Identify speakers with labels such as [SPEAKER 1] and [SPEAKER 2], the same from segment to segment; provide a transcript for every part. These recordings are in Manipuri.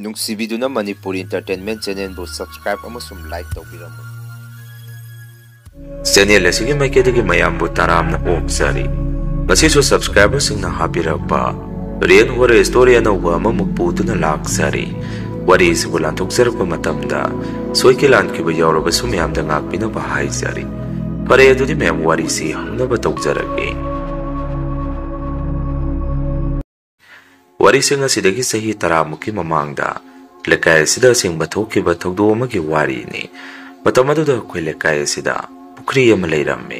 [SPEAKER 1] ꯅꯨꯡꯁꯤꯕꯤꯗꯨꯅ ꯃꯅꯤꯄꯨꯔ ꯏꯟꯇꯔꯇꯦꯟꯃꯦꯟ ꯆꯦꯅꯦꯜꯕꯨ ꯁꯕꯁꯀ꯭ꯔꯥꯏꯕ ꯑꯃꯁꯨꯡ ꯂꯥꯏꯛ ꯇꯧꯕꯤꯔꯝꯃꯨ꯫ ꯆꯦꯅꯦꯜ ꯑꯁꯤꯒꯤ ꯃꯥꯏꯀꯩꯗꯒꯤ ꯃꯌꯥꯝꯕꯨ ꯇꯔꯥꯝꯅ ꯑꯣꯛꯆꯔꯤ꯫ ꯃꯁꯤꯁꯨ ꯁꯕꯁꯀ꯭ꯔꯥꯏꯕꯔꯁꯤꯡꯅ ꯍꯥꯞꯄꯤꯔꯛꯄ ꯔꯤꯌꯦꯜ ꯍꯣꯔꯔ ꯁ꯭ꯇꯣꯔꯤ ꯑꯅꯧꯕ ꯑꯃꯃꯨꯛ ꯄꯨꯗꯨꯅ ꯂꯥꯛꯆꯔꯤ꯫ ꯋꯥꯔꯤꯁꯤꯕꯨ ꯂꯥꯟꯊꯣꯛꯆꯔꯛꯄ ꯃꯇꯝꯗ ꯁꯣꯏꯈꯤ ꯂꯥꯟꯈꯤꯕ ꯌꯥꯎꯔꯕꯁꯨ ꯃꯌꯥꯝꯗ ꯉꯥꯛꯄꯤꯅꯕ ꯍꯥꯏꯖꯔꯤ꯫ ꯐꯔꯦ ꯑꯗꯨꯗꯤ ꯃꯌꯥꯝ ꯋꯥꯔꯤꯁꯤ ꯍꯧꯅꯕ ꯇꯧꯖꯔꯒꯦ꯫ ꯋꯥꯔꯤꯁꯤꯡ ꯑꯁꯤꯗꯒꯤ ꯆꯍꯤ 10ꯃꯨꯛꯀꯤ ꯃꯃꯥꯡꯗ ꯂꯩꯀꯥꯏ ꯑꯁꯤꯗ ꯑꯁꯦꯡꯕ ꯊꯣꯛꯈꯤꯕ ꯊꯧꯗꯣꯛ ꯑꯃꯒꯤ ꯋꯥꯔꯤꯅꯤ꯫ ꯃꯇꯝ ꯑꯗꯨꯗ ꯑꯩꯈꯣꯏ ꯂꯩꯀꯥꯏ ꯑꯁꯤꯗ ꯄꯨꯈ꯭ꯔꯤ ꯑꯃ ꯂꯩꯔꯝꯃꯤ꯫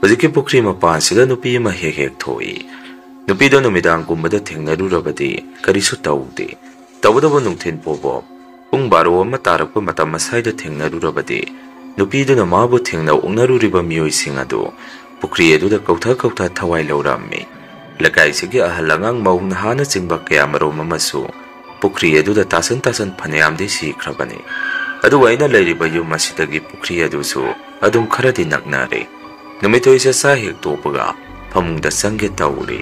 [SPEAKER 1] ꯍꯧꯖꯤꯛꯀꯤ ꯄꯨꯈ꯭ꯔꯤ ꯃꯄꯥꯟꯁꯤꯗ ꯅꯨꯄꯤ ꯑꯃ ꯍꯦꯛ ꯍꯦꯛ ꯊꯣꯛꯏ꯫ ꯅꯨꯄꯤꯗꯣ ꯅꯨꯃꯤꯗꯥꯡꯒꯨꯝꯕꯗ ꯊꯦꯡꯅꯔꯨꯔꯕꯗꯤ ꯀꯔꯤꯁꯨ ꯇꯧꯗꯦ꯫ ꯇꯧꯕꯇꯕꯨ ꯅꯨꯡꯊꯤꯟ ꯄꯣꯕꯣ ꯄꯨꯡ 12 ꯇꯥꯔꯛꯄ ꯃꯇꯝ ꯑꯁ꯭ꯋꯥꯏꯗ ꯊꯦꯡꯅꯔꯨꯔꯕꯗꯤ ꯅꯨꯄꯤꯗꯨꯅ ꯃꯥꯕꯨ ꯊꯦꯡꯅ ꯑꯣꯛꯅꯔꯨꯔꯤꯕ ꯃꯤꯑꯣꯏꯁꯤꯡ ꯑꯗꯨ ꯄꯨꯈ꯭ꯔꯤ ꯑꯗꯨꯗ ꯀꯧꯊ ꯊꯋꯥꯏ ꯂꯧꯔꯝꯃꯤ꯫ ꯂꯩꯀꯥꯏꯁꯤꯒꯤ ꯑꯍꯜ ꯑꯉꯥꯡ ꯃꯧ ꯅꯍꯥꯅꯆꯤꯡꯕ ꯀꯌꯥꯃꯔꯣꯝ ꯑꯃꯁꯨ ꯄꯨꯈ꯭ꯔꯤ ꯑꯗꯨꯗ ꯇꯥꯁꯟ ꯐꯅꯌꯥꯝꯗꯤ ꯁꯤꯈ꯭ꯔꯕꯅꯤ꯫ ꯑꯗꯨꯒ ꯑꯩꯅ ꯂꯩꯔꯤꯕ ꯌꯨꯝ ꯑꯁꯤꯗꯒꯤ ꯄꯨꯈ꯭ꯔꯤ ꯑꯗꯨꯁꯨ ꯑꯗꯨꯝ ꯈꯔꯗꯤ ꯅꯛꯅꯔꯦ꯫ ꯅꯨꯃꯤꯠꯇꯣ ꯆꯥꯛ ꯍꯦꯛ ꯇꯣꯛꯄꯒ ꯐꯃꯨꯡꯗ ꯆꯪꯒꯦ ꯇꯧꯔꯤ꯫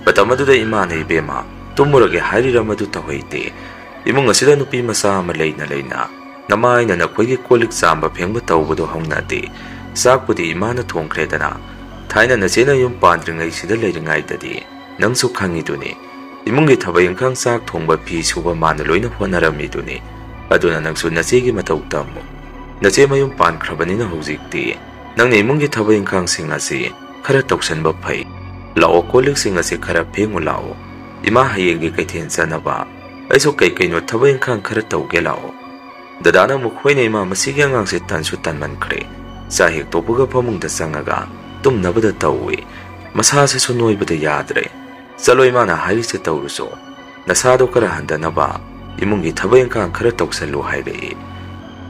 [SPEAKER 1] ꯃꯇꯝ ꯑꯗꯨꯗ ꯏꯃꯥꯅ ꯏꯕꯦꯝꯃ ꯇꯨꯝꯃꯨꯔꯒꯦ ꯍꯥꯏꯔꯤꯔ ꯃꯗꯨ ꯇꯧꯍꯩꯗꯦ꯫ ꯏꯃꯨꯡ ꯑꯁꯤꯗ ꯅꯨꯄꯤ ꯃꯆꯥ ꯑꯃ ꯂꯩꯅ ꯅꯃꯥꯏꯅ ꯅꯈꯣꯏꯒꯤ ꯀꯣꯜꯂꯤꯛ ꯆꯥꯝꯕ ꯐꯦꯡꯕ ꯇꯧꯕꯗꯣ ꯍꯧꯅꯗꯦ꯫ ꯆꯥꯛꯄꯨꯗꯤ ꯏꯃꯥꯅ ꯊꯣꯡꯈ꯭ꯔꯦꯗꯅ ꯊꯥꯏꯅ ꯅꯆꯦꯅ ꯌꯨꯝ ꯄꯥꯟꯗ꯭ꯔꯤꯉꯩꯁꯤꯗ ꯂꯩꯔꯤꯉꯩꯗꯗꯤ ꯅꯪꯁꯨ ꯈꯪꯉꯤꯗꯨꯅꯤ꯫ ꯏꯃꯨꯡꯒꯤ ꯊꯕꯛ ꯏꯪꯈꯥꯡ ꯆꯥꯛ ꯊꯣꯡꯕ ꯐꯤ ꯁꯨꯕ ꯃꯥꯅ ꯂꯣꯏꯅ ꯍꯣꯠꯅꯔꯝꯃꯤꯗꯨꯅꯤ꯫ ꯑꯗꯨꯅ ꯅꯪꯁꯨ ꯅꯆꯦꯒꯤ ꯃꯇꯧ ꯇꯝꯃꯨ꯫ ꯅꯆꯦ ꯃꯌꯨꯝ ꯄꯥꯟꯈ꯭ꯔꯕꯅꯤꯅ ꯍꯧꯖꯤꯛꯇꯤ ꯅꯪꯅ ꯏꯃꯨꯡꯒꯤ ꯊꯕꯛ ꯏꯪꯈꯥꯡꯁꯤꯡ ꯑꯁꯤ ꯈꯔ ꯇꯧꯁꯟꯕ ꯐꯩ꯫ ꯂꯥꯛꯑꯣ ꯀꯣꯜꯂꯤꯛꯁꯤꯡ ꯑꯁꯤ ꯈꯔ ꯐꯦꯡꯉꯨ ꯂꯥꯛꯑꯣ꯫ ꯏꯃꯥ ꯍꯌꯦꯡꯒꯤ ꯀꯩꯊꯦꯜ ꯆꯠꯅꯕ ꯑꯩꯁꯨ ꯀꯩꯅꯣ ꯊꯕꯛ ꯏꯪꯈꯥꯡ ꯈꯔ ꯇꯧꯒꯦ ꯂꯥꯛꯑꯣ꯫ ꯗꯗꯥꯅ ꯑꯃꯨꯛ ꯍꯣꯏꯅꯦ ꯏꯃꯥ ꯃꯁꯤꯒꯤ ꯑꯉꯥꯡꯁꯦ ꯇꯟꯁꯨ ꯇꯟꯃꯟꯈ꯭ꯔꯦ꯫ ꯆꯥꯛ ꯍꯦꯛ ꯇꯣꯛꯄꯒ ꯐꯃꯨꯡꯗ ꯆꯪꯉꯒ ꯇꯨꯝꯅꯕꯗ ꯇꯧꯏ꯫ ꯃꯁꯥꯁꯤꯁꯨ ꯅꯣꯏꯕꯗ ꯌꯥꯗ꯭ꯔꯦ꯫ ꯆꯠꯂꯣ ꯏꯃꯥꯅ ꯍꯥꯏꯔꯤꯁꯦ ꯇꯧꯔꯨꯁꯨ꯫ ꯅꯁꯥꯗꯣ ꯈꯔ ꯍꯟꯊꯅꯕ ꯏꯃꯨꯡꯒꯤ ꯊꯕꯛ ꯏꯪꯈꯥꯡ ꯈꯔ ꯇꯧꯁꯜꯂꯨ ꯍꯥꯏꯔꯛꯏ꯫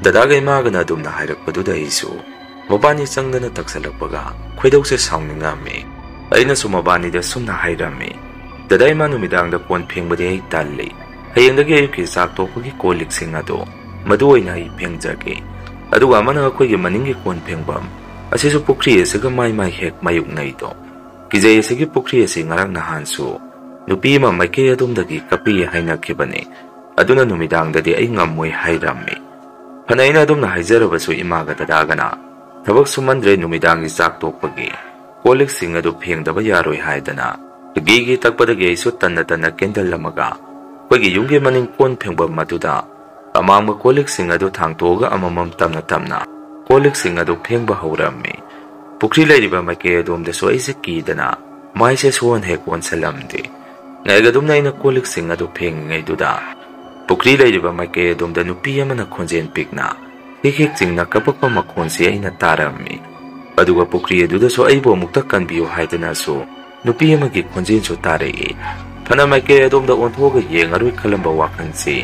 [SPEAKER 1] ꯗꯗꯥꯒ ꯏꯃꯥꯒꯅ ꯑꯗꯨꯝꯅ ꯍꯥꯏꯔꯛꯄꯗꯨꯗ ꯑꯩꯁꯨ ꯃꯕꯥꯅꯤ ꯆꯪꯗꯅ ꯇꯛꯁꯜꯂꯛꯄꯒ ꯈꯣꯏꯗꯧꯁꯦ ꯁꯥꯎꯅꯤꯡꯉꯝꯃꯤ꯫ ꯑꯩꯅꯁꯨ ꯃꯕꯥꯅꯤꯗ ꯁꯨꯝꯅ ꯍꯥꯏꯔꯝꯃꯤ, ꯗꯗꯥ ꯏꯃꯥ ꯅꯨꯃꯤꯗꯥꯡꯗ ꯀꯣꯟ ꯐꯦꯡꯕꯗꯤ ꯑꯩ ꯇꯜꯂꯤ꯫ ꯍꯌꯦꯡꯗꯒꯤ ꯑꯌꯨꯛꯀꯤ ꯆꯥꯛ ꯇꯣꯛꯄꯒꯤ ꯀꯣꯜꯂꯤꯛꯁꯤꯡ ꯑꯗꯣ ꯃꯗꯨ ꯑꯣꯏꯅ ꯑꯩ ꯐꯦꯡꯖꯒꯦ꯫ ꯑꯗꯨꯒ ꯑꯃꯅ ꯑꯩꯈꯣꯏꯒꯤ ꯃꯅꯤꯡꯒꯤ ꯀꯣꯟ ꯐꯦꯡꯐꯝ ꯑꯁꯤꯁꯨ ꯄꯨꯈ꯭ꯔꯤ ꯑꯁꯤꯒ ꯃꯥꯏ ꯍꯦꯛ ꯃꯥꯌꯣꯛꯅꯩꯗꯣ꯫ ꯀꯤꯖꯩ ꯑꯁꯤꯒꯤ ꯄꯨꯈ꯭ꯔꯤ ꯑꯁꯤ ꯉꯔꯥꯡ ꯅꯍꯥꯟꯁꯨ ꯅꯨꯄꯤ ꯑꯃ ꯃꯥꯏꯀꯩ ꯑꯗꯣꯝꯗꯒꯤ ꯀꯞꯄꯤ ꯍꯥꯏꯅꯈꯤꯕꯅꯤ꯫ ꯑꯗꯨꯅ ꯅꯨꯃꯤꯗꯥꯡꯗꯗꯤ ꯑꯩ ꯉꯝꯃꯣꯏ ꯍꯥꯏꯔꯝꯃꯤ꯫ ꯐꯅ ꯑꯩꯅ ꯑꯗꯨꯝꯅ ꯍꯥꯏꯖꯔꯕꯁꯨ ꯏꯃꯥꯒ ꯗꯗꯥꯒꯅ ꯊꯕꯛ ꯁꯨꯃꯟꯗ꯭ꯔꯦ ꯅꯨꯃꯤꯗꯥꯡꯒꯤ ꯆꯥꯛ ꯇꯣꯛꯄꯒꯤ ꯀꯣꯜꯂꯤꯛꯁꯤꯡ ꯑꯗꯨ ꯐꯦꯡꯗꯕ ꯌꯥꯔꯣꯏ ꯍꯥꯏꯗꯅ ꯒꯤꯒꯤ ꯇꯛꯄꯗꯒꯤ ꯑꯩꯁꯨ ꯇꯟꯅ ꯀꯦꯟꯗꯜ ꯑꯃꯒ ꯑꯩꯈꯣꯏꯒꯤ ꯌꯨꯝꯒꯤ ꯃꯅꯤꯡ ꯀꯣꯟ ꯐꯦꯡꯐꯝ ꯃꯗꯨꯗ ꯑꯃꯥꯡꯕ ꯀꯣꯜꯂꯤꯛꯁꯤꯡ ꯑꯗꯨ ꯊꯥꯡꯇꯣꯛꯑꯒ ꯑꯃꯃꯝ ꯇꯞꯅ ꯀꯣꯜꯂꯤꯛꯁꯤꯡ ꯑꯗꯨ ꯐꯦꯡꯕ ꯍꯧꯔꯝꯃꯤ꯫ ꯄꯨꯈ꯭ꯔꯤ ꯂꯩꯔꯤꯕ ꯃꯥꯏꯀꯩ ꯑꯗꯣꯝꯗꯁꯨ ꯑꯩꯁꯦ ꯀꯤꯗꯅ ꯃꯥꯏꯁꯦ ꯁꯨꯑꯣꯟ ꯍꯦꯛ ꯑꯣꯟꯁꯜꯂꯝꯗꯦ꯫ ꯉꯥꯏꯒꯗꯨꯝꯅ ꯑꯩꯅ ꯀꯣꯜꯂꯤꯛꯁꯤꯡ ꯑꯗꯨ ꯐꯦꯡꯉꯤꯉꯩꯗꯨꯗ ꯄꯨꯈ꯭ꯔꯤ ꯂꯩꯔꯤꯕ ꯃꯥꯏꯀꯩ ꯑꯗꯣꯝꯗ ꯅꯨꯄꯤ ꯑꯃꯅ ꯈꯣꯟꯖꯦꯜ ꯄꯤꯛꯅ ꯍꯦꯛ ꯆꯤꯡꯅ ꯀꯞꯄꯛꯄ ꯃꯈꯣꯟꯁꯤ ꯑꯩꯅ ꯇꯥꯔꯝꯃꯤ꯫ ꯑꯗꯨꯒ ꯄꯨꯈ꯭ꯔꯤ ꯑꯗꯨꯗꯁꯨ ꯑꯩꯕꯨ ꯑꯃꯨꯛꯇ ꯀꯟꯕꯤꯌꯨ ꯍꯥꯏꯗꯅꯁꯨ ꯅꯨꯄꯤ ꯑꯃꯒꯤ ꯈꯣꯟꯖꯦꯜꯁꯨ ꯇꯥꯔꯛꯏ꯫ ꯐꯅ ꯃꯥꯏꯀꯩ ꯑꯗꯣꯝꯗ ꯑꯣꯟꯊꯣꯛꯑꯒ ꯌꯦꯡꯉꯔꯣꯏ ꯈꯜꯂꯝꯕ ꯋꯥꯈꯜꯁꯤ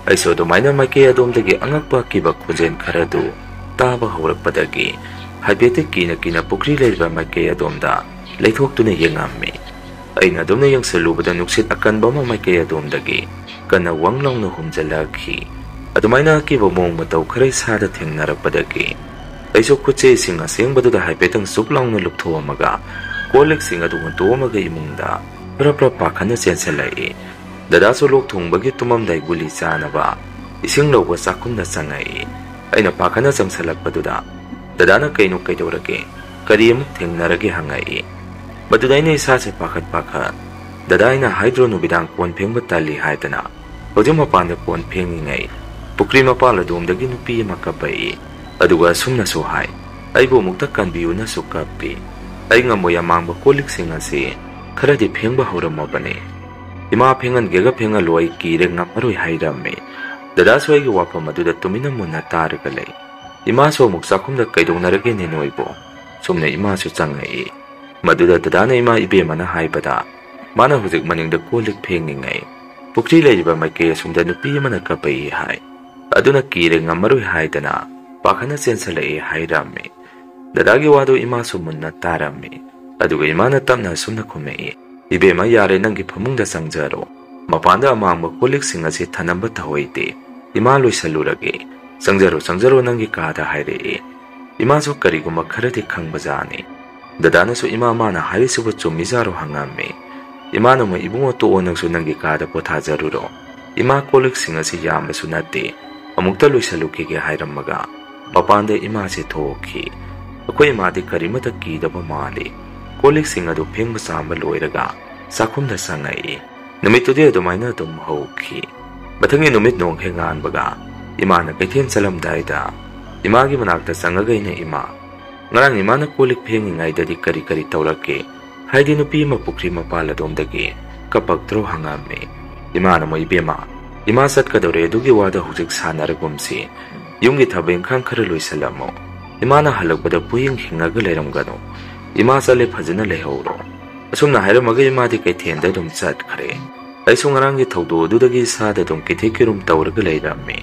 [SPEAKER 1] ꯑꯩꯁꯨ ꯑꯗꯨꯃꯥꯏꯅ ꯃꯥꯏꯀꯩ ꯑꯗꯣꯝꯗꯒꯤ ꯑꯉꯛꯄ ꯑꯀꯤꯕ ꯈꯣꯟꯖꯦꯜ ꯈꯔꯗꯨ ꯇꯥꯕ ꯍꯧꯔꯛꯄꯗꯒꯤ ꯍꯥꯏꯐꯦꯠꯇꯤ ꯀꯤꯅ ꯄꯨꯈ꯭ꯔꯤ ꯂꯩꯔꯤꯕ ꯃꯥꯏꯀꯩ ꯑꯗꯣꯝꯗ ꯂꯩꯊꯣꯛꯇꯨꯅ ꯌꯦꯡꯉꯝꯃꯤ꯫ ꯑꯩꯅ ꯑꯗꯨꯝꯅ ꯌꯦꯡꯁꯜꯂꯨꯕꯗ ꯅꯨꯡꯁꯤꯠ ꯑꯀꯟꯕ ꯑꯃ ꯃꯥꯏꯀꯩ ꯑꯗꯣꯝꯗꯒꯤ ꯀꯟꯅ ꯋꯪ ꯂꯥꯎꯅ ꯍꯨꯝꯖꯤꯜꯂꯛꯈꯤ꯫ ꯑꯗꯨꯃꯥꯏꯅ ꯑꯀꯤꯕ ꯃꯑꯣꯡ ꯃꯇꯧ ꯈꯔ ꯏꯁꯥꯗ ꯊꯦꯡꯅꯔꯛꯄꯗꯒꯤ ꯑꯩꯁꯨ ꯈꯨꯠꯁꯦ ꯏꯁꯤꯡ ꯑꯁꯦꯡꯕꯗꯨꯗ ꯍꯥꯏꯐꯦꯠꯇꯪ ꯆꯨꯞ ꯂꯥꯎꯅ ꯂꯨꯞꯊꯣꯛꯑꯝꯃꯒ ꯀꯣꯜꯂꯤꯛꯁꯤꯡ ꯑꯗꯨ ꯍꯨꯟꯇꯣꯛꯑꯝꯃꯒ ꯏꯃꯨꯡꯗ ꯄ꯭ꯔꯞ ꯄꯥꯈꯠꯅ ꯆꯦꯟꯁꯤꯜꯂꯛꯏ꯫ ꯗꯗꯥꯁꯨ ꯂꯣꯛ ꯊꯨꯡꯕꯒꯤ ꯇꯨꯝꯃꯝꯗꯥꯏ ꯒꯨꯂꯤ ꯆꯥꯅꯕ ꯏꯁꯤꯡ ꯂꯧꯕ ꯆꯥꯛꯈꯨꯝꯗ ꯆꯪꯉꯛꯏ꯫ ꯑꯩꯅ ꯄꯥꯈꯠꯅ ꯆꯪꯁꯜꯂꯛꯄꯗꯨꯗ ꯗꯗꯥꯅ ꯀꯩꯗꯧꯔꯒꯦ ꯀꯔꯤ ꯑꯃꯨꯛ ꯊꯦꯡꯅꯔꯒꯦ ꯍꯪꯉꯛꯏ꯫ ꯃꯗꯨꯗ ꯑꯩꯅ ꯏꯁꯥꯁꯦ ꯄꯥꯈꯠ ꯗꯗꯥ ꯑꯩꯅ ꯍꯥꯏꯗ꯭ꯔꯣ ꯅꯨꯃꯤꯗꯥꯡ ꯀꯣꯟ ꯐꯦꯡꯕ ꯇꯜꯂꯤ ꯍꯥꯏꯗꯅ ꯍꯧꯖꯤꯛ ꯃꯄꯥꯟꯗ ꯀꯣꯟ ꯐꯦꯡꯉꯤꯉꯩ ꯄꯨꯈ꯭ꯔꯤ ꯃꯄꯥꯟ ꯑꯗꯣꯝꯗꯒꯤ ꯅꯨꯄꯤ ꯑꯃ ꯀꯞꯄꯛꯏ꯫ ꯑꯗꯨꯒ ꯑꯁꯨꯝꯅꯁꯨ ꯍꯥꯏ, ꯑꯩꯕꯨ ꯑꯃꯨꯛꯇ ꯀꯟꯕꯤꯌꯨꯅꯁꯨ ꯀꯞꯄꯤ꯫ ꯑꯩ ꯉꯝꯃꯣꯏ ꯑꯃꯥꯡꯕ ꯀꯣꯜꯂꯤꯛꯁꯤꯡ ꯑꯁꯤ ꯈꯔꯗꯤ ꯐꯦꯡꯕ ꯍꯧꯔꯝꯃꯕꯅꯤ꯫ ꯏꯃꯥ ꯐꯦꯡꯍꯟꯒꯦꯒ ꯐꯦꯡꯍꯜꯂꯣ ꯑꯩ ꯀꯤꯔꯦ ꯉꯝꯃꯔꯣꯏ ꯍꯥꯏꯔꯝꯃꯤ꯫ ꯗꯗꯥꯁꯨ ꯑꯩꯒꯤ ꯋꯥꯐꯝ ꯑꯗꯨꯗ ꯇꯨꯃꯤꯟꯅ ꯃꯨꯟꯅ ꯇꯥꯔꯒ ꯂꯩ꯫ ꯏꯃꯥꯁꯨ ꯑꯃꯨꯛ ꯆꯥꯛꯈꯨꯝꯗ ꯀꯩꯗꯧꯅꯔꯒꯦꯅꯦ ꯅꯣꯏꯕꯣ ꯁꯨꯝꯅ ꯏꯃꯥꯁꯨ ꯆꯪꯉꯛꯏ꯫ ꯃꯗꯨꯗ ꯗꯗꯥꯅ ꯏꯃꯥ ꯏꯕꯦꯝꯃꯅ ꯍꯥꯏꯕꯗ ꯃꯥꯅ ꯍꯧꯖꯤꯛ ꯃꯅꯤꯡꯗ ꯀꯣꯜꯂꯤꯛ ꯐꯦꯡꯉꯤꯉꯩ ꯄꯨꯈ꯭ꯔꯤ ꯂꯩꯔꯤꯕ ꯃꯥꯏꯀꯩ ꯑꯁꯣꯝꯗ ꯅꯨꯄꯤ ꯑꯃꯅ ꯀꯞꯄꯛꯏ ꯍꯥꯏ꯫ ꯑꯗꯨꯅ ꯀꯤꯔꯦ ꯉꯝꯃꯔꯣꯏ ꯍꯥꯏꯗꯅ ꯄꯥꯈꯠꯅ ꯆꯦꯟꯁꯜꯂꯛꯏ ꯍꯥꯏꯔꯝꯃꯤ꯫ ꯗꯗꯥꯒꯤ ꯋꯥꯗꯨ ꯏꯃꯥꯁꯨ ꯃꯨꯟꯅ ꯇꯥꯔꯝꯃꯤ꯫ ꯑꯗꯨꯒ ꯏꯃꯥꯅ ꯇꯞꯅ ꯑꯁꯨꯝꯅ ꯈꯨꯝꯃꯛꯏ, ꯏꯕꯦꯝꯃ ꯌꯥꯔꯦ ꯅꯪꯒꯤ ꯐꯃꯨꯡꯗ ꯆꯪꯖꯔꯣ꯫ ꯃꯄꯥꯟꯗ ꯑꯃꯥꯡꯕ ꯀꯣꯜꯂꯤꯛꯁꯤꯡ ꯑꯁꯤ ꯊꯅꯝꯕ ꯇꯧꯍꯩꯗꯦ꯫ ꯏꯃꯥ ꯂꯣꯏꯁꯜꯂꯨꯔꯒꯦ ꯆꯪꯖꯔꯣ ꯅꯪꯒꯤ ꯀꯥꯗ ꯍꯥꯏꯔꯛꯏ꯫ ꯏꯃꯥꯁꯨ ꯀꯔꯤꯒꯨꯝꯕ ꯈꯔꯗꯤ ꯈꯪꯕꯖꯥꯠꯅꯤ꯫ ꯗꯗꯥꯅꯁꯨ ꯏꯃꯥ ꯃꯥꯅ ꯍꯥꯏꯔꯤꯁꯤꯕꯨ ꯆꯨꯝꯃꯤꯖꯥꯔꯣ ꯍꯪꯉꯝꯃꯤ꯫ ꯏꯃꯥꯅ ꯑꯃꯨꯛ ꯏꯕꯨꯡꯉꯣ ꯇꯣꯛꯑꯣ ꯅꯪꯁꯨ ꯅꯪꯒꯤ ꯀꯥꯗ ꯄꯣꯊꯥꯖꯔꯨꯔꯣ꯫ इमा कोलिक्सिंग असी यामबसु नत्ते अमुक्ता लोइसलुखिगे हाइरम्मगा मपानदे इमा से थोखी अखोय इमादि करिमता कीदबा माले कोलिक्सिंग अदु फेंग सामबा लोइरगा साखुमदा संगाई नुमितुदे अदुमाइना अदुम हौखी मथंगी नुमित नोंग हेंगानबगा इमाना कैथेन चलमदाइदा इमागी मनाक्ता संगगैना इमा ngarang imana kolik phengingai dadi kari kari tawlake haidi nupi ma pukri ma pala domdagi kapak tro hangame imana mo ibema ima sat kadore dugi wada hujik sanaragumsi yumgi thabeng khang khara loisalamo imana halakbada puying hingaga leramgano ima sale phajana lehoro asumna hairamaga ima di kai thenda dum chat khare aisu ngarang gi thawdo dudagi sada dum kithekirum tawraga leirame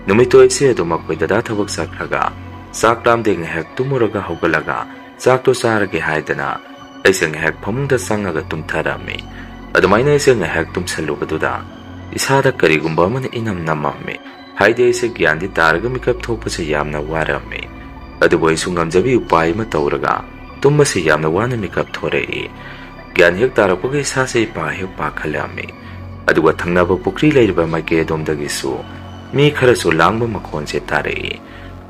[SPEAKER 1] numito ese dum akoi dada thabak sakraga Saklam ding hek tumuraga hogalaga sakto sarage haidana aiseng hek phamungda sangaga tumtharami adumaina aiseng hek tumsalubaduda isada karigumba man inam namamme haide aise gyandi taraga mikap thopase yamna warame adubo isu ngamjabi upai ma tawraga tummase yamna wana mikap thorei gyan hek tarapoge isase pa hek pa khalame aduwa thangnaba pukri leiriba maike domdagisu mi kharasu langba makhonse tarei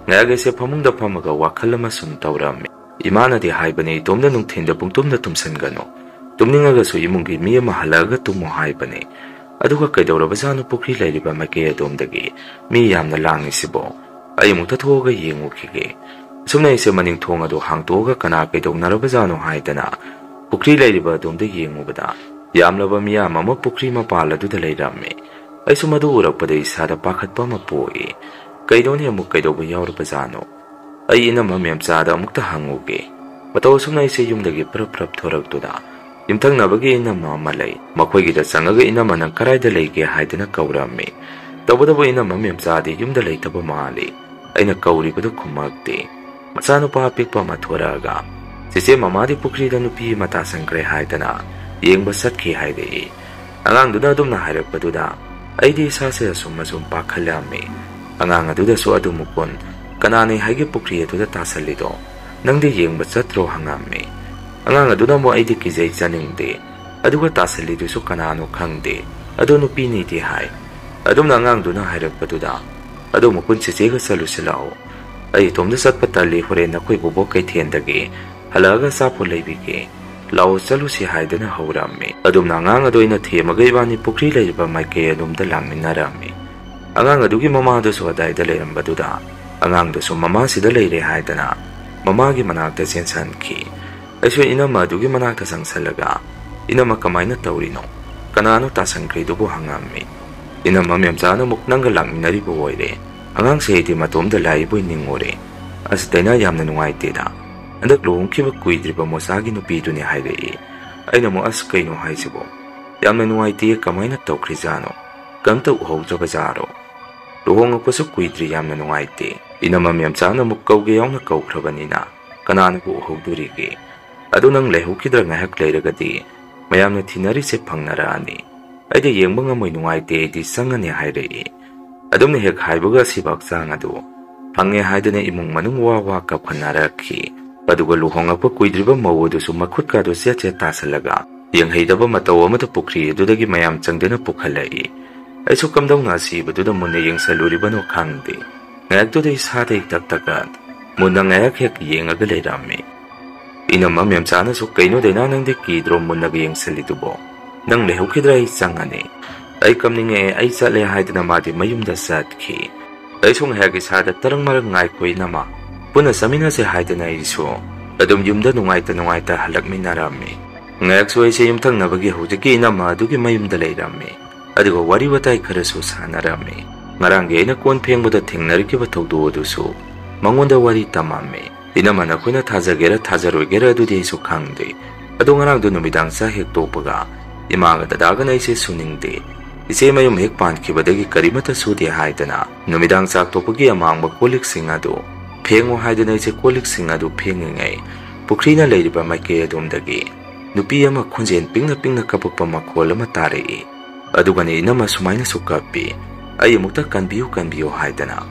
[SPEAKER 1] ngayagese phamungda phamaga wakhalama sum tawrami imana di haibani tomda nungthinda pungtumda tumsangano tumningaga su imungi mi ama halaga tumu haibani aduga kaidawraba janu pukri lairiba make adomdagi mi yamna langisibo ayimukta thoga yengukhige sumna ise maning thong adu hangtoga kana kaidawnaraba janu haidana pukri lairiba adomda yengubada yamlaba miyam ama pukri mapala duda leirame aisumadu urakpada isada pakhatpa ma poi Kaidoni amuk kaidoba yauraba jano ai inama memchada amukta hanguge mataw sumna ise yumdagi prap thoraktuda yumthangnabagi inama malai makhoigi da sangaga inama nang karaida leige haidana kaurame tawbadabo inama memchadi yumda leitaba mali aina kauribadu khumakte machanu pa pikpa mathoraga sise mamadi pukri da nupi mata sangkre haidana yengba satki haide angang duna dumna hairakpaduda aidi sase asum pakhalame angang aduda so adumukon kanani haige pukri aduda tasalido nangde yengba chatro hangame angang aduda mo aidi kijai chaningde aduga tasalido so kanano khangde adu nupi ni di hai adumna angang duna hairakpaduda adu mukun chechega salusilao ai tomda satpatali hore nakoi bobo kai thendage halaga sapo leibige lao salusi haidana haurame adumna angang adoina themaga ibani pukri leiba maike adumda langminarame angang adugi mama do so adai da lerambaduda angang do so mama sida leire haidana mama gi manakta sensan ki aiso inama adugi manakta sangsalaga inama kamaina tawrino kanano tasangkri dubu hangame inama memjana muknanga langminari bo oire angang se di matom da lai boy ningore asdaina yamna nungaite da andak lohong kiba kuidriba mosagi no pidu ni haire aina mo as kaino haisibo yamna nungaite kamaina tawkrijano kamta uhog jabajaro lohong apasu kuidri yamna nungaite inama memjana mukkauge yauna kaukhrabanina kanana bu uhogdurige adu nang lehukidra ngahak leiragadi mayamna thinari se phangnarani aide yengba ngamoi nungaite di sangani haire adumne hek haibuga sibak sang adu phange haidane imung manung wa kapkhanaraki aduga lohong apa kuidriba mawodu su makhut ka do se tasalaga yengheidaba mataw amata pukri adudagi mayam changdena pukhalai aisu kamdawna sibaduda munna yengsaluribano khangde ngayaktu dei sade taktakat munna ngayak hek yengaga leirame inama memchana su kaino dena nangde kidro munna yengsalidubo nang lehukidrai changane ai kamninge ai chale haidana madi mayumda satki ai sung hagi sada tarang marang ngai koi nama puna samina se haidana isu adum yumda nungaita halakminarame ngayak so ai se yumthang nabagi hujiki nama adugi mayumda leirame adigo wari watai kharasu sanarame ngarange na kon phengbuda thingnarikiba thogdu odusu mangonda wari tamame inama na khoina thajagera thajarogera adudi isu khangde adu ngarang du numidang sa hek topaga imaga dadaga na ise suningde ise mayum hek pankibadagi karimata sudi haidana numidang sak topagi amangba kolik singadu phengo haidana ise kolik singadu phengingai pukrina leiriba maike adumdagi nupi ama khunjen pingna kapukpa makhol ama tarei adugani inama sumaina sukapi ai mukta kanbiyo haidana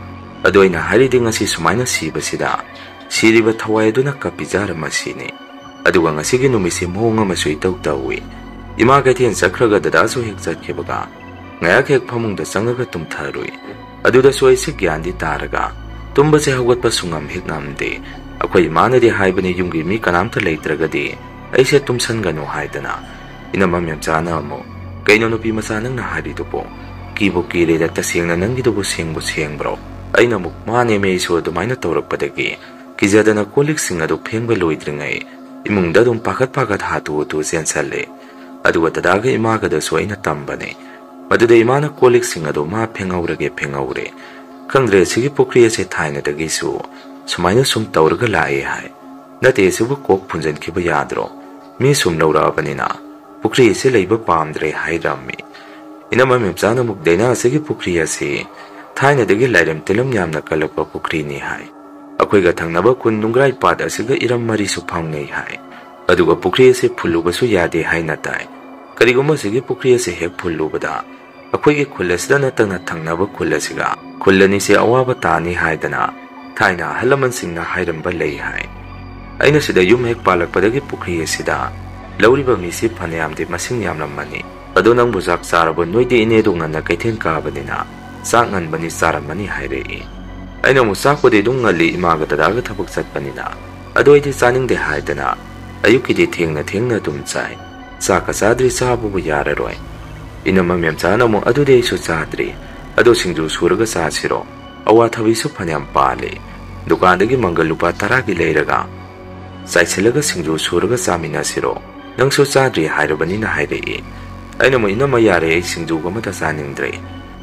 [SPEAKER 1] adoina hariding asi sumaina sibasida siriba thawai aduna kapijara masine aduga ngasigi numisi monga masui tawtawi ima gaithen sakraga dadaso hek chatkebaga ngayak hek phamungda changaga tumtharui aduda soi se gyandi taraga tumba se hawat pa sungam hek ngamde akhoi manadi haibani yumgi mi kanamta leitragadi aise tumsan ganu haidana inamam yam chana mo kaino nupi masa nang na hari dupo kibo kire da tasengna nangi dupo sengbro aina muk mane me so dumaina tawrakpadagi kijadana kolik sing adu phengba loidringai imungda dum pakat hatu tu sensalle aduga tadaga imaga da soina tambane maduda imana kolik sing adu ma phengaure kangre sigi pokri ase thaina dagi su sumaina sum tawraga lai hai nate subu kok phunjan khiba yadro mi sum laura banina pokri ase leiba pamdre hai rammi inama memchana muk dena sigi pokri ase thaina dagi lairam telam yamna kalakpa pokri ni hai akhoi ga thangnaba kun nungrai pat asiga iram mari su phangnei hai aduga pokri ase phuluba su yade hai na tai karigoma sigi pokri ase hek phulubada akhoi ge khulasda na tangna thangnaba khulasiga khulani se awaba tani haidana thaina halaman singna hairamba lei hai aina sida yum hek palakpadagi pokri asida lauriba misi phanayam de masing yamlamani adu nang buzak sarabo noide ine dunga na kaithen ka banina sangan bani saramani hairei aina musak pode dunga li imaga tadaga thabuk satpanina adu ide saning de haidana ayuki de thengna dum chai saka sadri sabu bu yararoi inama memchana mo adu de su sadri adu singju suraga sasiro awa thabi su phanayam pale dukandagi mangal lupa 10 gi leiraga saichilaga singju suraga samina siro nangsu sadri hairobanina hairei aina mo inama yare singju gamata saningdre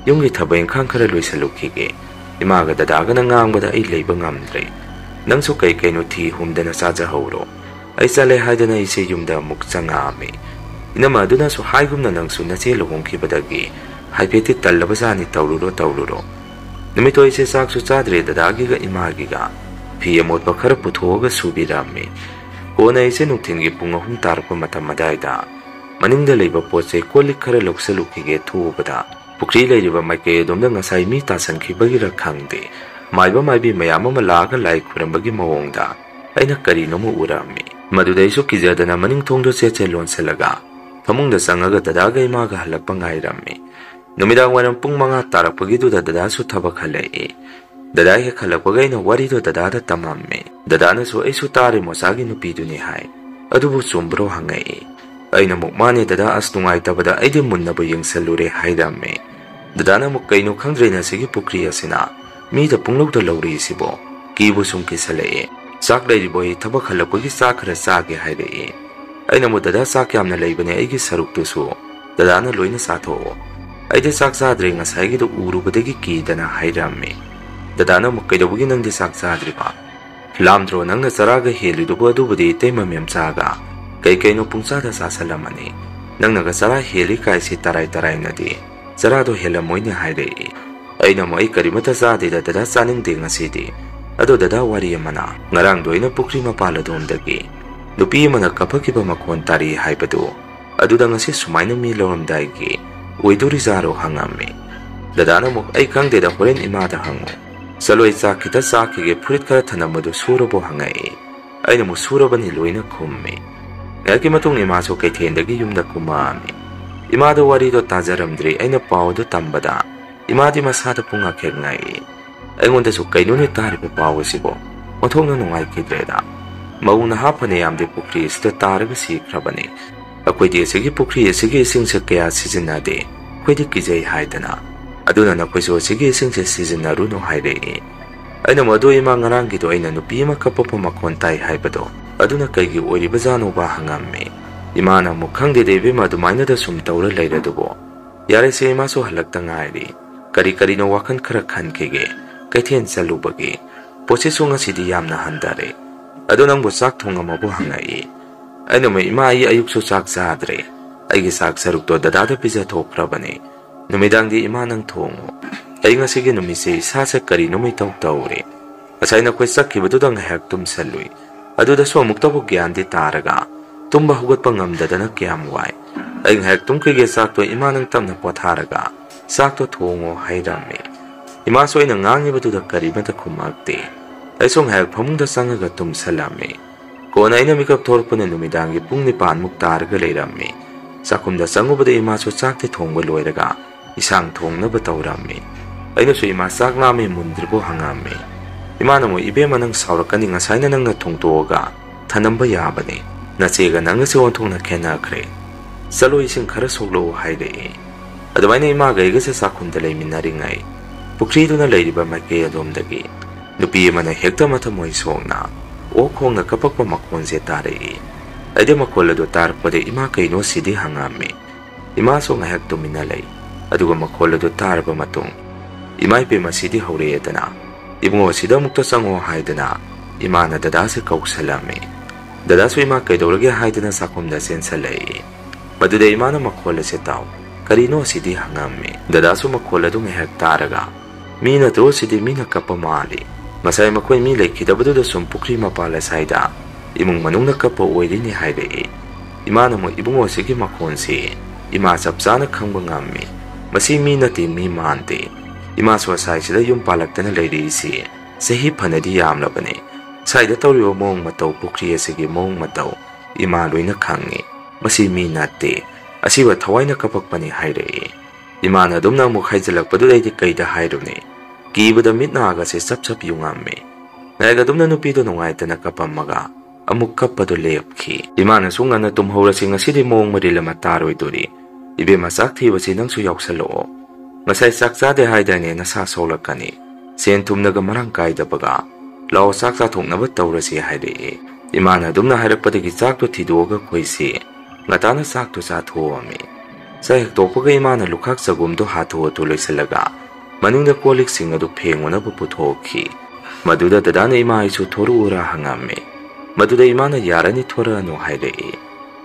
[SPEAKER 1] yumgi thabai khang khara loisalukige imaga dadaga na ngangbada ai leiba ngamdre nangsu kai no thi humdana saja hawro ai sale haidana ise yumda muk changame inama aduna su haigumna nangsu nache luhongkhibadagi haipeti tallabasani tawluro numito ise saksu chadre dadagi ga imagi ga phi amot pakhar puthoga subirame kona ise nuktingi punga hum tarpa matamadaida maningda leiba poche kolik khara loksalukige thubada pukri leiriba maike domda ngasai mi tasankhibagi ra khangde maiba maibi mayam ama laga lai khurambagi mawongda aina kari nomu urami madudaisu kijadana maning thongdo cheche lonselaga thamungda sangaga dadaga imaga halakpa ngairammi numidang waram pung manga tarakpagi du dada su thabak halai dada he khalakpaga ina wari do dada da tamamme dadana su aisu tari mosagi nupi duni hai adubu sumbro hangai aina mukmane dada astungai tabada aidi munnabu yengsalure haidame dadana mukkainu khangdreina sigi pukri asina mi da punglok da lawri sibo kibu sumki salai sak leiri boy thabak halakpagi sakhara sage haidei aina mu dada sak yamna leibane aigi saruk tu su dadana loina satho aide sak sadre ngasai gi do urubadagi ki dana hairamme dadana mukkai nangdi sak sadri ba lamdro nangna charaga heli do bodu budi tema mem chaga kai no pungsa da sasalamani nangna ga chara heli kai si tarai nadi chara do hela moine hairei aina mo ai karimata sa de dada saning de ngasi di ado dada wari amana ngarang doina pukri mapala domdagi nupi mana kaphakiba makhon tari haibadu aduda ngasi sumaina mi lawamdai gi oiduri zaro hangame dadana muk ai khangde da horen ima da hango saloi cha kita sa ki phurit khara thanamadu surabo hangai aina mu surabani loina khumme ngaki matung ima so kai thendagi yumda kumami ima da wari do tajaramdri aina paw do tambada ima di masada punga khengai aingonda su kaino ne tari pe paw sibo othongna nungai kidreda mauna hapane yamde pukri sta taraga sikrabani akoi de sigi pukri sigi singse kya sizinade khoi kijai haidana aduna na khoi so sigi singse sizinaru no hairei aina modo ima ngarang gi do aina nupi ma kapopo makon tai haibado aduna kaigi oiri bazano ba hangamme imana mukhang de devi ma dumaina da sum tawra leiradubo yare se ma so halakta ngairi kari no wakan khara khan kege kaithen chalubagi poche sunga sidi yamna handare adunang bo sak thonga mabu hangai aina me ima ai ayuk so sak sadre aigi sak saruk to dada da pizza thokrabani numidang di ima nang thongo ai nga sige numise sa sa kari numi tawre asaina khoi sakki badudang hak tum salui aduda so mukta bu gyan di taraga tumba hugat pangam dadana kyam wai ai hak tum ke ge sak to ima nang tamna potharaga sak to thongo hairame ima so ina ngangi baduda kari mata khumakte ai song hak phamungda sangaga tum salame kona ina mikap thorpuna numidangi pung 9 muk targa leiramme sakumda sangubada ima so chakte thongba loiraga isang thongnaba tawrami. Ainasu ima sak lami mundribo hangami. Imana mo ibema nang saurakani ngasai na nang nathongtoga thanamba yabani. Nachega nang si onthong na khenakre. Salo ising khara soglo haire. Adamaina ima gaiga se sakhunda leiminaringai. Pukriduna leiriba maike adomdagi. Nupi mana hekta mata moi songna. O khongna kapakpa makhonse tare. Aide makhol ado tarpade ima kaino sidi hangami. Ima so ngahak tumina lei. Aduga makhol ado tarpa matung. Ima ipe masidi haure edana. Ibungo sida mukta sango haidana. Ima na dada se kauksalami. Dada so ima kaidorage haidana sakumda sensalei. Maduda ima na makhol se tau. Karino sidi hangami. Dada so makhol ado ngahak taraga. Mina to sidi mina kapamali. Masay makoy mi laikidabaduda sum pukri mapala saida. Imong manung na kapa oirini haire. Ima na mo ibungo sige makhonsi. Ima sapsana khangba ngami. Masi mi nati mi mante. Ima swasay sida yung palagtana lairi isi. Sahi panadi yamlabani. Saida tawriwa mong mataw pukri sige mong mataw. Ima loy na khangi. Masi mi nati. Asiwa thaway na kapagpani haire. Ima na dum na mukhayjalakpaduday di kayda hairuni. Kibada mit na aga se sap yungami. Ngayaga dum na nupido nungayta na kapamaga. Amuk kapado lepki. Ima na sunga na tumhora si nga sidi mong marila mataroy duri. Ibe masak thiba si nang suyaw sa loo. Ngasay saksade haydane na sasolak kani. Sentum naga marangkay da baga. Lao saksa thong nabat tawra si hayde. Ima na dum na harakpadagi sakto thidoga koy si. Ngata na sakto sa thuwami. Sa hektopaga ima na lukhak sa gumdo hatuwa tuloy sa laga. Maningda kolik sing adu phengo na puputhoki. Maduda dadana ima isu thoru ura hangami. Maduda ima na yarani thora anu hayde.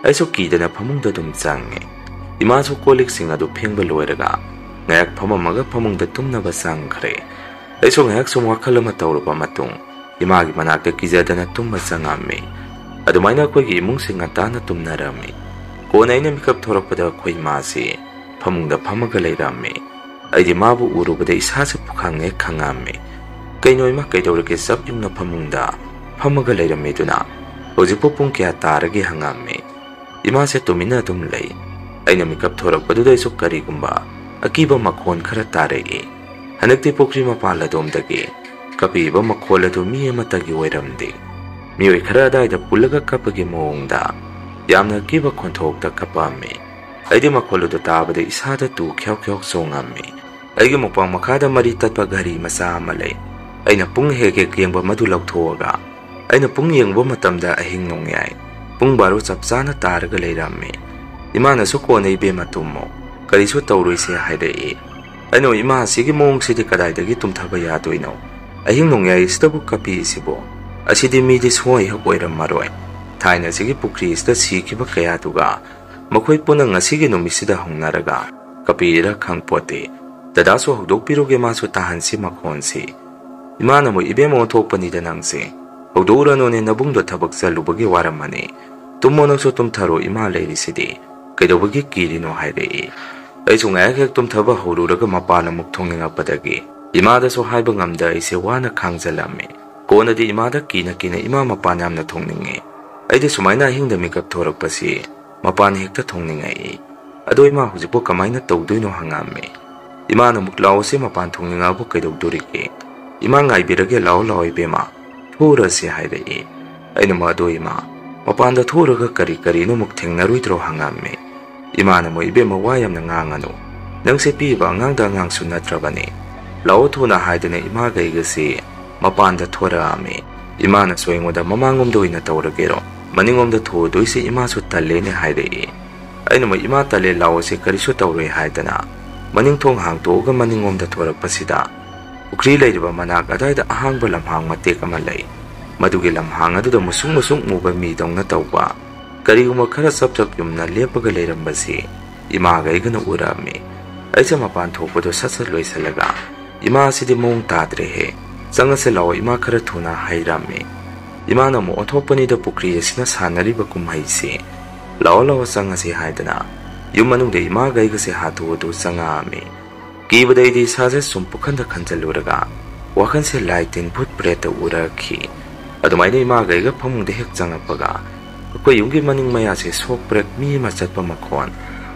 [SPEAKER 1] Aisu kida na pamungda dum change. Ima su kolik sing adu phengba loiraga. Ngayak phamamaga pamungda tumnaba sangkhre. Aisu ngayak sum wakhalama tawruba matung. Ima gi manakta kijadana tumba changami. Adumaina koi gi imung sing atana tumnarami. Kona ina mikap thorakpada koi masi. Pamungda phamaga leirami. Aidi mabu urubada isasa pukhange khangami. Kaino ima kaidorake sab yungna phamungda phamaga leirami duna. Hojikpo pung kya tarage hangami. Ima se tumina dum lei. Aina mikap thorakpaduda isu karigumba. Akiba makhon khara tarei. Hanakti pukri mapala domdagi. Kapiba makhol adu mi amatagi oiramdi. Mioi khara daida pulaga kapagi moongda. Yamna kiba khonthokta kapami. Aidi makhol adu tabada isada tu khyok songami. Aigi mukpang makhada mari tatpa gari masa amalay. Aina pung heke kiyangba madu lauthoga. Aina pung yengba matamda ahing nongyay. Pung baro sapsana taraga leirami. Imana suko na ibe matumo. Karisu tawroy siya hayrei. Ano ima sige mong sidi kadaydagi tumthaba yadoy no. Ahing nongyay istabu kapi isibo. Asidi midis hoy hakoyram maroy. Thaina sige pukri isda sikiba kaya tuga. Makoy po na nga sige numisida hongnaraga. Kapira kang pote. Dadaso hugdok piroge maso tahan si makhonsi. Imana mo ibe mo thokpanida nangsi. Hugdora no ne nabungdo tabak sa lubagi waramani. Tumo nang so tumtharo ima leirisidi. Kaidobagi kiri no hayrei. Ay so ngayak tumthaba horuraga mapana mukthongninga padagi. Imada so haiba ngamda ise wana khangjalami. Kona di imada kina ima mapana amna thongningi. Ay di sumayna hingda mikap thorakpasi. Mapana hekta thongningai. Ado ima hujikpo kamaina tawdoy no hangami. Ima na muklao si mapan thongninga bu kaidogdoriki. Ima ngaibirage lao ibema. Thura si hayrei. Ay na ado ima. Mapanda thuraga kari no muktheng na ruitro hangami. Ima na mo ibema wayam na ngangano. Nang si piba ngangda ngang sunatrabani. Lao thuna haydana ima gaigasi. Mapanda thura ami. Ima na soingoda mamangomdoy na tawragero. Maningomda thudoy si ima su tale ni hayrei. Ay na mo ima tale lao si karisu tawroy haydana. Maningthong hangtoga maningomda thorakpasida. Pukri leiriba manak adayda ahangba lamhang matek ama lei. Madugi lamhang aduda musung muba midong na tawba. Kariguma khara sap yumna lepaga leirambasi. Ima gaigana urami. Ay sa mapan thokpado sasat loisalaga. Ima asidi mong tadrehe. Sanga sa lao ima khara thuna hayrami. Ima na mo othokpanida pukri asina sanariba kumhaisi. Lao sanga si haydana. Yung manungda ima gaiga si hatuwado sanga ami. Kibada idi sasa sumpukhanda khanjaluraga. Wakan se lighting put preta uraki. Adumayna ima gaiga pamungda hek jangapaga. Ako yunggi maning maya si sok prek mi machatpa makhon.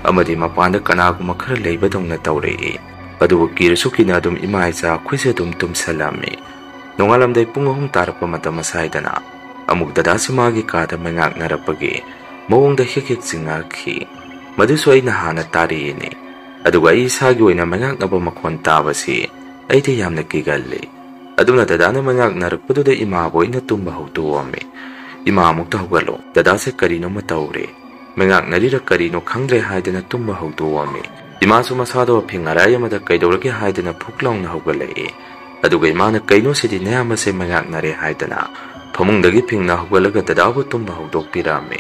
[SPEAKER 1] amadi mapanda kanaguma khara leibadongna tawrei adubu kirasu kina adum ima icha khuse dum tumsalami nongalamdai pung 3 tarapa matam asaidana amuk dada simagi kada mengak narapagi mawongda hek chingakhi madusu aina hana tari ni aduga isagi oina mengak naba makhon tabasi aidi yamna kigalle aduna dadana mengak narakpaduda ima boina tumba hautuwame ima amukta hugalo dada se karino matawre mengak narira karino khangdre haidana tumba hautuwame ima su masado phingaraya mada kaidorage haidana phuklongna hugale aduga imana kaino sidi nayama se mengak nare haidana phamungdagi phingna hugalaga dadabu tumba haudokpirame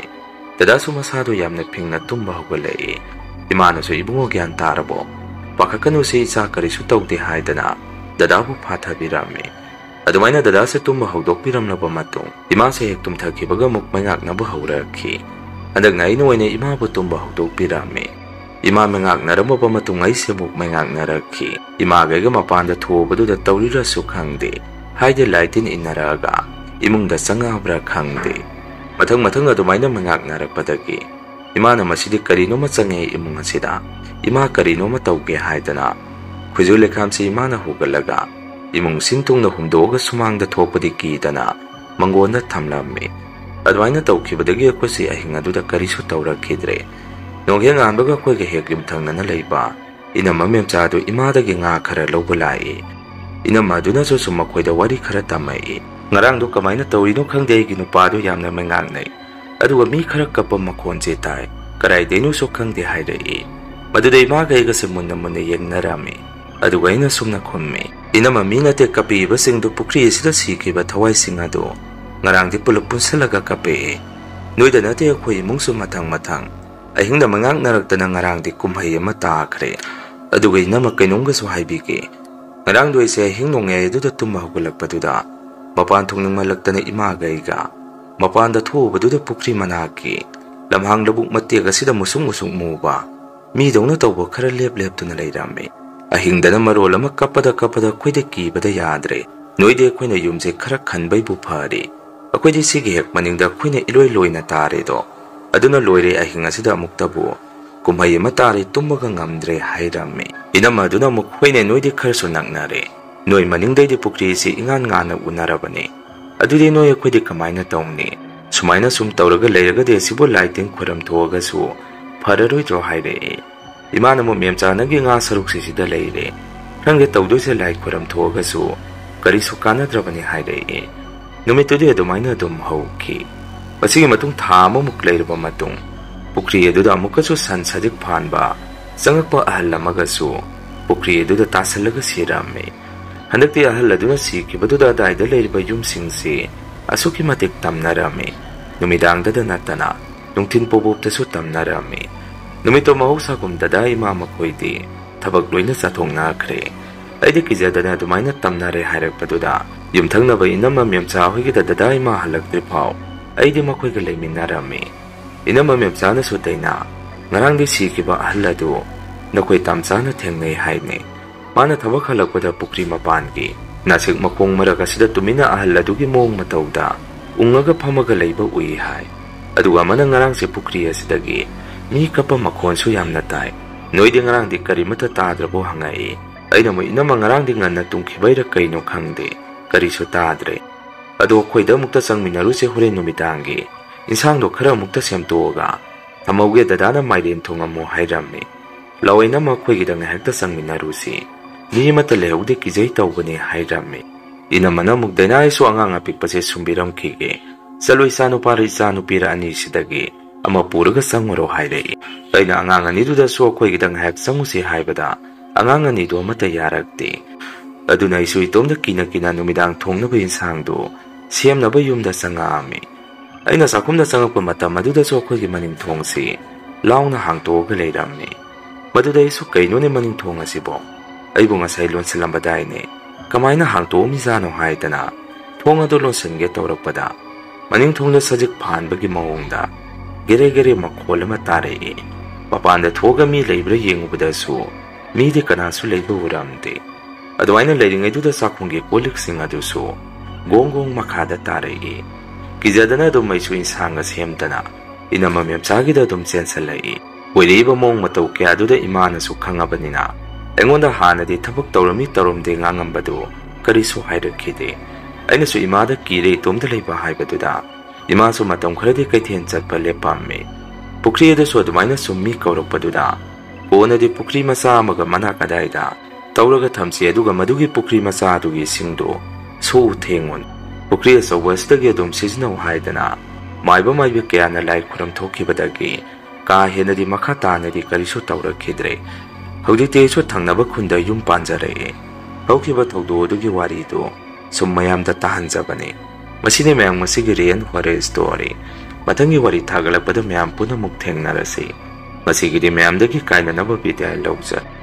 [SPEAKER 1] dada su masado yamna phingna tumba hugale imana su ibungo gyan tarabo pakakanu se icha karisu tawde haidana dadabu phathabirame adumaina dada se tumba haudokpiramnaba matung ima se hek tumthakibaga muk mengak nabu haurakhi andak naina oina ima bu tumba haudokpirame ima mengak naramaba matung ai se muk mengak narakhi ima ga mapanda thobadu da tawrira su khangde haide laitin inaraga imungda sangabra khangde mathang adumaina mengak narakpadagi imana masidi karino ma change imung asida ima karino ma tawge haidana khujule khamsi imana hugalaga imung sintungna humdoga sumangda thopadi kidana mangona thamlamme adwaina tawkhibadagi akosi ahinga duda karisu tawrakhidre nongheng ambaga khoige heklim thangnana leiba inama memchadu imadagi nga khara lobulai inama duna so summa khoida wari khara tamai ngarang do kamaina tawrino khangde gi nupadu yamna mengang nei aduga mi khara kapam makhon je tai karai denu so khangde haidai madudai ma gaiga se munna munna yengnarami aduga ina sumna khomme inama mina te kapi basing do pukri sida sikiba thawai singa do ngarang di pulup punsalaga kape noida na te khoi mungsu mathang ahingda mangang narakta na ngarang di kumhai ama taakre aduga inama kainongga so haibige ngarang do ise hingnong e du da tumma hugulakpaduda mapan thungnung malakta na ima gaiga mapan da thuba du da pukri manaki lamhang labuk matega sida musung muba mi dongna tawba khara lep tuna leirame ahingda na marol ama kapada khoide kibada yadre noide khoina yumje khara khanbai bu phari akoide sigi hek maningda khoina iloi loina tare do aduna loire ahinga sida muktabu kumhai matare tummaga ngamdre hairame inama aduna mukhoine noide kharso naknare noi maningdai di pukri si ingan ngana unarabane adudi noi akoide kamaina tawni sumaina sum tawraga leiraga de sibo lighting khoram thoga su phararoi dro haire imana mo memcha nagi nga saruk si sida leire range tawdu se light khoram thoga su kari su kana drabani haire numitudi adumaina dum hauki pasigi matung thama muk leirba matung pukri eduda amukasu sansadik phanba sangakpa ahal lamaga su pukri eduda tasalaga sirame handakti ahal aduna sikibaduda daida leirba yum singsi asuki matik tamnarame numidangda da natana nungtin pobopta su tamnarame numito mahausa kum dada ima makoidi thabak loina sathong nakre aidi kijadana adumaina tamnare hairakpaduda yumthangnaba inama memcha hoigi dada ima halakdri phau aidi makoiga leiminarame inama memchana su taina ngarang di sikiba ahalladu nakoi tamchana thengnei haine mana thabak halakpada pukri mapangi nasik makong maraga sida tumina ahalladu gi mong matawda ungaga phamaga leiba ui hai aduga mana ngarang se pukri asidagi mi kapa makhon su yamna tai noidi ngarang di karimata tadrabo hangai aina mo inama ngarang di nganna tungkhibaira kaino khangde kari su tadre ado khoida mukta sangminaru se hore numidangi insang do khara mukta semtoga tamauge dadana maiden thongamo hairame lawaina ma khoigi dang hekta sangminaru si ni mata lehugde kijai tawbane hairame ina mana mukdaina isu angang apik pase sumbiram khige saloi sanu pari sanu pira ani sidagi ama puraga sangmaro haire aina angang ani duda so khoigi dang hek sangusi haibada angang ani do mata yarakte aduna isu itomda kina numidang thongna ba insang do siamnaba yumda sangami aina sakumda sangakpa matam maduda so khoigi maning thongsi launa hangtoga leirame maduda isu kainone maning thong asibo aibu ngasai lonsalambadai ne kamaina hangto mizano haidana thong ado lonsange tawrakpada maning thongna sajik phanbagi mawongda gere makholama tare mapanda thoga mi leibra yengubada su mi de kana su leiba uramde adwaina leiringai duda sakhungi kolik sing adu su gong makhada tare kijadana do maisu insanga semtana inama memchagi da dum sensalai ꯑꯣꯏꯔꯤꯕ ꯃꯑꯣꯡ ꯃꯇꯧ ꯀꯌꯥꯗꯨꯗ ꯏꯃꯥꯅꯁꯨ ꯈꯪꯉꯕꯅꯤꯅ ꯑꯩꯉꯣꯟꯗ ꯍꯥꯟꯅꯗꯤ ꯊꯕꯛ ꯇꯧꯔꯝꯃꯤ ꯇꯧꯔꯝꯗꯦ ꯉꯥꯡꯉꯝꯕꯗꯨ ꯀꯔꯤꯁꯨ ꯍꯥꯏꯔꯛꯈꯤꯗꯦ꯫ ꯑꯩꯅꯁꯨ ꯏꯃꯥꯗ ꯀꯤꯔꯦ ꯏꯇꯣꯝꯇ ꯂꯩꯕ ꯍꯥꯏꯕꯗꯨꯗ ꯏꯃꯥꯁꯨ ꯃꯇꯝ ꯈꯔꯗꯤ ꯀꯩꯊꯦꯜ ꯆꯠꯄ ꯂꯦꯞꯄꯝꯃꯤ꯫ ꯄꯨꯈ꯭ꯔꯤ ꯑꯗꯨꯁꯨ ꯑꯗꯨꯃꯥꯏꯅ ꯁꯨꯝ ꯃꯤ ꯀꯧꯔꯛꯄꯗꯨꯗ ꯀꯣꯟꯅꯗꯤ ꯄꯨꯈ꯭ꯔꯤ ꯃꯆꯥ ꯑꯃꯒ ꯃꯅꯥꯛ ꯑꯗꯥꯏꯗ ꯇꯧꯔꯒ ꯊꯝꯁꯤ, ꯑꯗꯨꯒ ꯃꯗꯨꯒꯤ ꯄꯨꯈ꯭ꯔꯤ ꯃꯆꯥ ꯑꯗꯨꯒꯤ ꯏꯁꯤꯡꯗꯨ ꯁꯣꯛꯎ ꯊꯦꯡꯉꯨ, ꯄꯨꯈ꯭ꯔꯤ ꯑꯆꯧꯕ ꯑꯁꯤꯗꯒꯤ ꯑꯗꯨꯝ ꯁꯤꯖꯤꯟꯅꯧ ꯍꯥꯏꯗꯅ ꯃꯥꯏꯕ ꯃꯥꯏꯕꯤ ꯀꯌꯥꯅ ꯂꯥꯏ ꯈꯨꯔꯝꯊꯣꯛꯈꯤꯕꯗꯒꯤ ꯀꯥ ꯍꯦꯟꯅꯗꯤ ꯃꯈꯥ ꯇꯥꯅꯗꯤ ꯀꯔꯤꯁꯨ ꯇꯧꯔꯛꯈꯤꯗ꯭ꯔꯦ꯫ ꯍꯧꯖꯤꯛꯇꯤ ꯑꯩꯁꯨ ꯊꯪꯅꯕ ꯈꯨꯟꯗ ꯌꯨꯝ ꯄꯥꯟꯖꯔꯛꯑꯦ꯫ ꯍꯧꯈꯤꯕ ꯊꯧꯗꯣꯛ ꯑꯗꯨꯒꯤ ꯋꯥꯔꯤꯗꯨ ꯁꯨꯝ ꯃꯌꯥꯝꯗ ꯇꯥꯍꯟꯖꯕꯅꯤ꯫ ꯃꯁꯤꯅꯤ ꯃꯌꯥꯝ ꯉꯁꯤꯒꯤ ꯔꯤꯑꯦꯟ ꯍꯣꯔꯔ ꯁ꯭ꯇꯣꯔꯤ꯫ ꯃꯊꯪꯒꯤ ꯋꯥꯔꯤ ꯊꯥꯒꯠꯂꯛꯄꯗ ꯃꯌꯥꯝ ꯄꯨꯟꯅꯃꯨꯛ ꯊꯦꯡꯅꯔꯁꯤ꯫ ꯃꯁꯤꯒꯤꯗꯤ ꯃꯌꯥꯝꯗꯒꯤ ꯀꯥꯏꯅꯅꯕ ꯕꯤꯗꯥꯏ ꯂꯧꯖꯔꯤ꯫